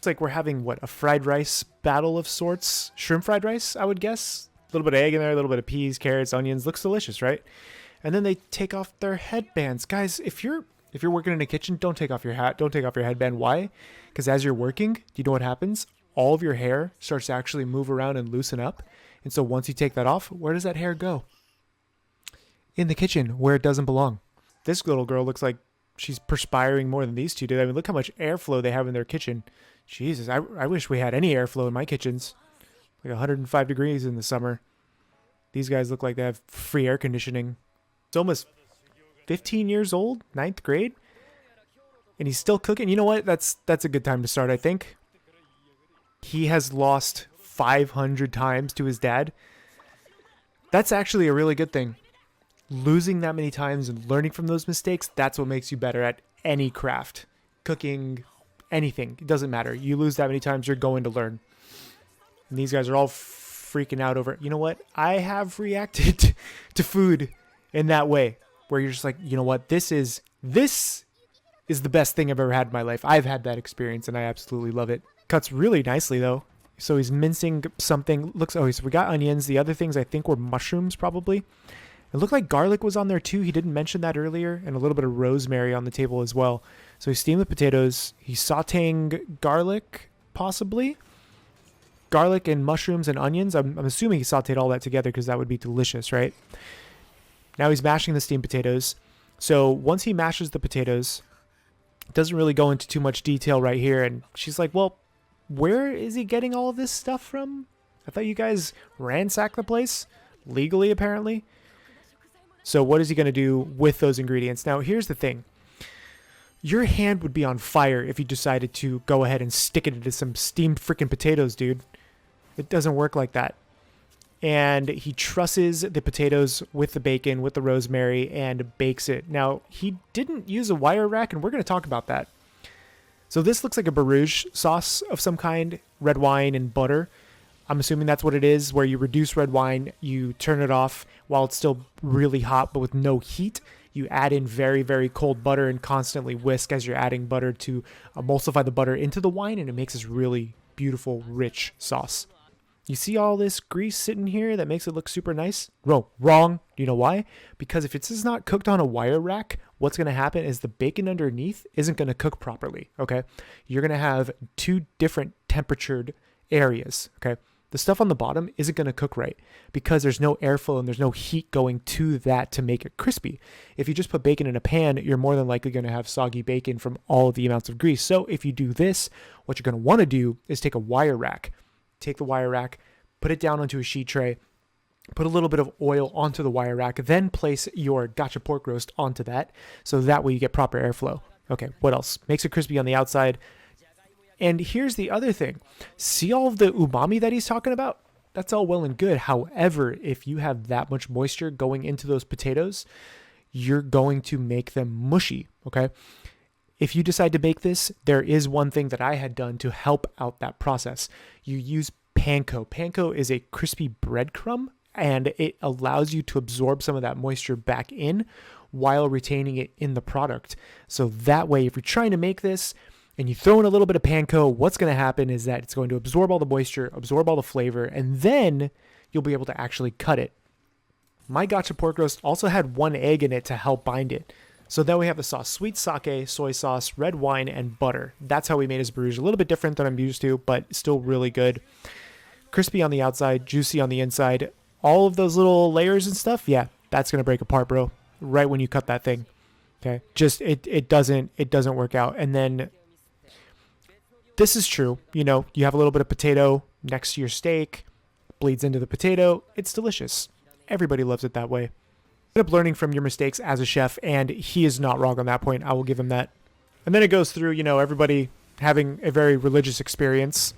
It's like we're having, what, a fried rice battle of sorts? Shrimp fried rice, I would guess. A little bit of egg in there, a little bit of peas, carrots, onions. Looks delicious, right? And then they take off their headbands. Guys, if you're working in a kitchen, don't take off your hat. Don't take off your headband. Why? Because as you're working, do you know what happens? All of your hair starts to actually move around and loosen up. And so once you take that off, where does that hair go? In the kitchen, where it doesn't belong. This little girl looks like she's perspiring more than these two did. I mean, look how much airflow they have in their kitchen. Jesus, I wish we had any airflow in my kitchens. Like 105 degrees in the summer. These guys look like they have free air conditioning. It's almost 15 years old, 9th grade. And he's still cooking. You know what? That's a good time to start, I think. He has lost 500 times to his dad. That's actually a really good thing. Losing that many times and learning from those mistakes, that's what makes you better at any craft. Cooking, anything. It doesn't matter. You lose that many times, you're going to learn. And these guys are all freaking out over it. You know what? I have reacted to food in that way. Where you're just like, you know what? This is the best thing I've ever had in my life. I've had that experience and I absolutely love it. Cuts really nicely though. So he's mincing something. So we got onions. The other things I think were mushrooms probably. It looked like garlic was on there too. He didn't mention that earlier. And a little bit of rosemary on the table as well. So he steamed the potatoes. He's sauteing garlic, possibly. Garlic and mushrooms and onions. I'm assuming he sauteed all that together because that would be delicious, right? Now he's mashing the steamed potatoes. So once he mashes the potatoes, doesn't really go into too much detail right here. And she's like, well, where is he getting all of this stuff from? I thought you guys ransacked the place legally, apparently. So what is he going to do with those ingredients? Now, here's the thing. Your hand would be on fire if you decided to go ahead and stick it into some steamed freaking potatoes, dude. It doesn't work like that. And he trusses the potatoes with the bacon, with the rosemary, and bakes it. Now, he didn't use a wire rack, and we're going to talk about that. So this looks like a Barouge sauce of some kind, red wine and butter. I'm assuming that's what it is, where you reduce red wine, you turn it off while it's still really hot, but with no heat. You add in very, very cold butter and constantly whisk as you're adding butter to emulsify the butter into the wine, and it makes this really beautiful, rich sauce. You see all this grease sitting here that makes it look super nice? No, wrong. You know why? Because if it's not cooked on a wire rack, what's going to happen is the bacon underneath isn't going to cook properly, okay? You're going to have two different temperatured areas, okay? The stuff on the bottom isn't going to cook right because there's no airflow and there's no heat going to that to make it crispy. If you just put bacon in a pan, you're more than likely going to have soggy bacon from all of the amounts of grease. So if you do this, what you're going to want to do is take a wire rack. Take the wire rack, put it down onto a sheet tray, put a little bit of oil onto the wire rack, then place your gotcha pork roast onto that. So that way you get proper airflow. Okay, what else? Makes it crispy on the outside. And here's the other thing. See all of the umami that he's talking about? That's all well and good. However, if you have that much moisture going into those potatoes, you're going to make them mushy, okay? If you decide to bake this, there is one thing that I had done to help out that process. You use panko. Panko is a crispy breadcrumb, and it allows you to absorb some of that moisture back in while retaining it in the product. So that way, if you're trying to make this and you throw in a little bit of panko, what's going to happen is that it's going to absorb all the moisture, absorb all the flavor, and then you'll be able to actually cut it. My gotcha pork roast also had 1 egg in it to help bind it. So then we have the sauce: sweet sake, soy sauce, red wine, and butter. That's how we made his Barouge. A little bit different than I'm used to, but still really good. Crispy on the outside, juicy on the inside. All of those little layers and stuff, yeah, that's going to break apart, bro. Right when you cut that thing. Okay? Just, it doesn't work out. And then, this is true. You know, you have a little bit of potato next to your steak, bleeds into the potato. It's delicious. Everybody loves it that way. End up learning from your mistakes as a chef, and he is not wrong on that point. I will give him that. And then it goes through, you know, everybody having a very religious experience.